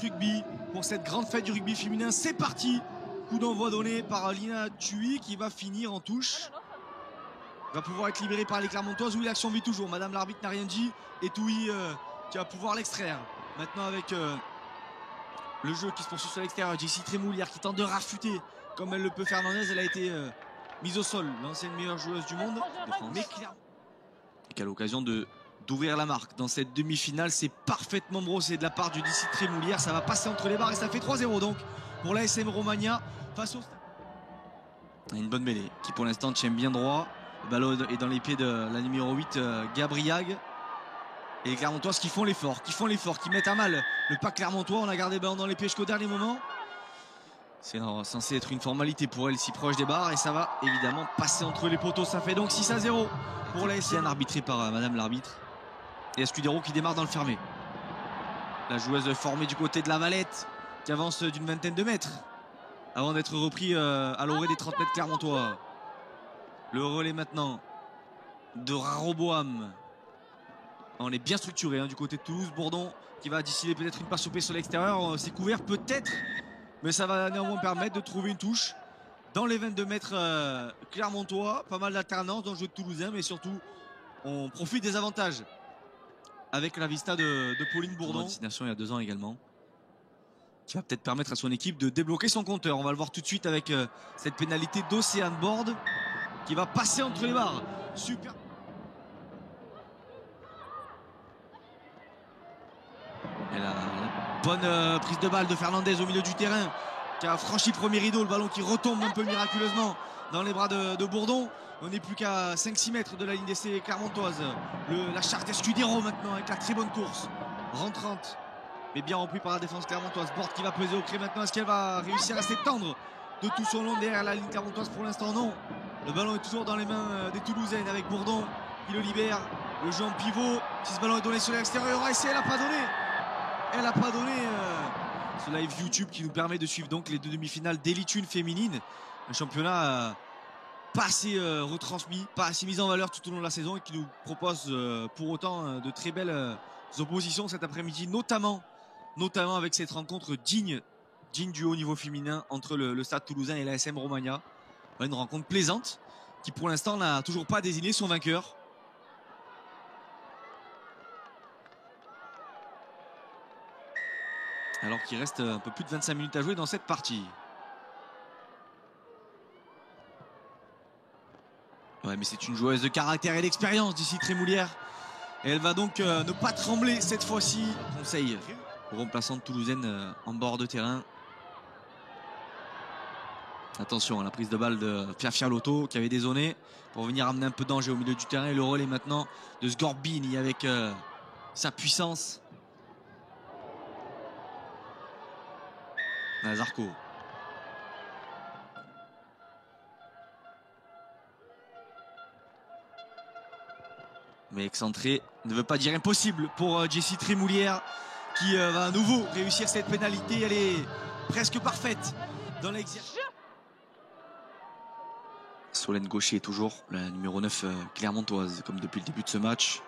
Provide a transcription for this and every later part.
rugby pour cette grande fête du rugby féminin. C'est parti. Coup d'envoi donné par Lina Thuy qui va finir en touche. Va pouvoir être libérée par les Clermontoises. Oui, l'action vit toujours. Madame l'arbitre n'a rien dit. Et Thuy qui va pouvoir l'extraire. Maintenant avec le jeu qui se poursuit sur l'extérieur. Jessie Trémoulière qui tente de rafuter comme elle le peut Fernandez. Elle a été mise au sol. L'ancienne meilleure joueuse du monde. Mais clairement. Et qui a l'occasion d'ouvrir la marque dans cette demi-finale. C'est parfaitement brossé de la part du Jessie Trémoulière. Ça va passer entre les barres et ça fait 3-0 donc pour l'ASM Romagna face au... Une bonne mêlée qui pour l'instant tient bien droit. Le ballon est dans les pieds de la numéro 8 Gabriag. Et les Clermontoises qui font l'effort, qui mettent à mal le pack clermontois. On a gardé le ballon dans les pieds jusqu'au dernier moment. C'est censé être une formalité pour elle si proche des barres. Et ça va évidemment passer entre les poteaux. Ça fait donc 6-0 pour l'ASM, arbitré par Madame l'arbitre. Et Escudero qui démarre dans le fermé. La joueuse formée du côté de la Valette qui avance d'une vingtaine de mètres avant d'être repris à l'orée des 30 mètres clermontois. Le relais maintenant de Raroboam. On est bien structuré du côté de Toulouse. Bourdon qui va distiller peut-être une passe au pied sur l'extérieur. C'est couvert peut-être, mais ça va néanmoins permettre de trouver une touche dans les 22 mètres clermontois. Pas mal d'alternance dans le jeu de Toulousain, mais surtout on profite des avantages avec la vista de Pauline Bourdon. Destination il y a 2 ans également, qui va peut-être permettre à son équipe de débloquer son compteur. On va le voir tout de suite avec cette pénalité d'Océan Board qui va passer entre les barres. Super. Et la bonne prise de balle de Fernandez au milieu du terrain qui a franchi le premier rideau. Le ballon qui retombe un peu miraculeusement dans les bras de Bourdon. On n'est plus qu'à 5-6 mètres de la ligne d'essai clermontoise. La charge d'Escudero maintenant avec la très bonne course rentrante, mais bien repris par la défense clermontoise. Board qui va peser au cré maintenant. Est-ce qu'elle va réussir à s'étendre de tout son long derrière la ligne clermontoise? Pour l'instant non. Le ballon est toujours dans les mains des Toulousaines avec Bourdon qui le libère. Le jeu en pivot. Si ce ballon est donné sur l'extérieur, elle n'a pas donné. Elle n'a pas donné. Ce live YouTube qui nous permet de suivre donc les 2 demi-finales d'Elite 1 féminine. Un championnat pas assez retransmis, pas assez mis en valeur tout au long de la saison et qui nous propose pour autant de très belles oppositions cet après-midi, notamment avec cette rencontre digne du haut niveau féminin entre le Stade Toulousain et l'ASM Romagna. Une rencontre plaisante qui pour l'instant n'a toujours pas désigné son vainqueur. Alors qu'il reste un peu plus de 25 minutes à jouer dans cette partie. Ouais, mais c'est une joueuse de caractère et d'expérience d'ici Trémoulière. Et elle va donc ne pas trembler cette fois-ci. Conseil aux remplaçantes toulousaines en bord de terrain. Attention à la prise de balle de Pierre Fialotto qui avait dézonné pour venir amener un peu de danger au milieu du terrain. Et le relais maintenant de Sgorbini avec sa puissance. Zarco. Mais excentré ne veut pas dire impossible pour Jessie Trémoulière qui va à nouveau réussir cette pénalité. Elle est presque parfaite dans l'exercice. Solène Gaucher toujours la numéro 9 clermontoise comme depuis le début de ce match.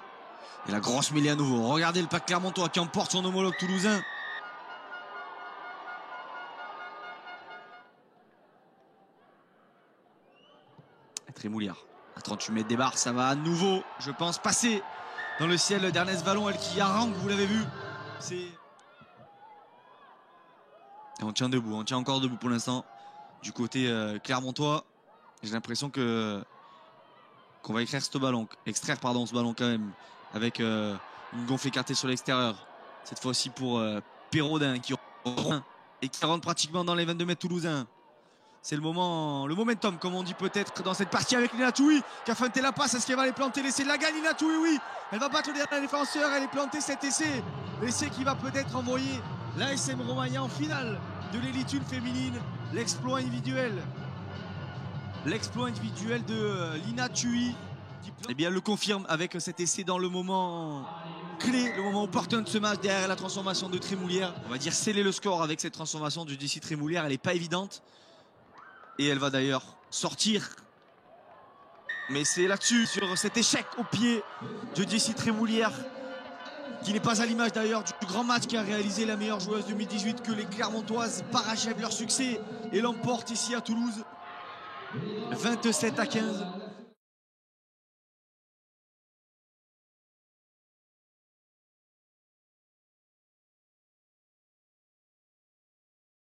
Et la grosse mêlée à nouveau. Regardez le pack clermontois qui emporte son homologue toulousain. Trémoulière à 38 mètres des barres, ça va à nouveau, je pense, passer dans le ciel d'Ernest Vallon, elle qui harangue, vous l'avez vu. On tient debout, on tient encore debout pour l'instant du côté clermontois. J'ai l'impression qu'on va extraire ce ballon quand même, avec une gonfle écartée sur l'extérieur. Cette fois-ci pour Pérodin qui rentre pratiquement dans les 22 mètres toulousains. C'est le momentum, comme on dit peut-être dans cette partie avec Lina Thuy qui a feinté la passe. Est-ce qu'elle va aller planter l'essai de la gagne? Lina Thuy, oui, elle va battre le dernier défenseur. Elle est plantée cet essai. L'essai qui va peut-être envoyer l'ASM Romagna en finale de l'élite 1 féminine. L'exploit individuel de Lina Thuy eh bien, le confirme avec cet essai dans le moment clé, le moment opportun de ce match derrière la transformation de Trémoulière. On va dire sceller le score avec cette transformation de Jessie Trémoulière. Elle n'est pas évidente. Et elle va d'ailleurs sortir. Mais c'est là-dessus, sur cet échec au pied de Jessie Trémoulière, qui n'est pas à l'image d'ailleurs du grand match qu'a réalisé la meilleure joueuse 2018, que les Clermontoises parachèvent leur succès et l'emportent ici à Toulouse 27-15.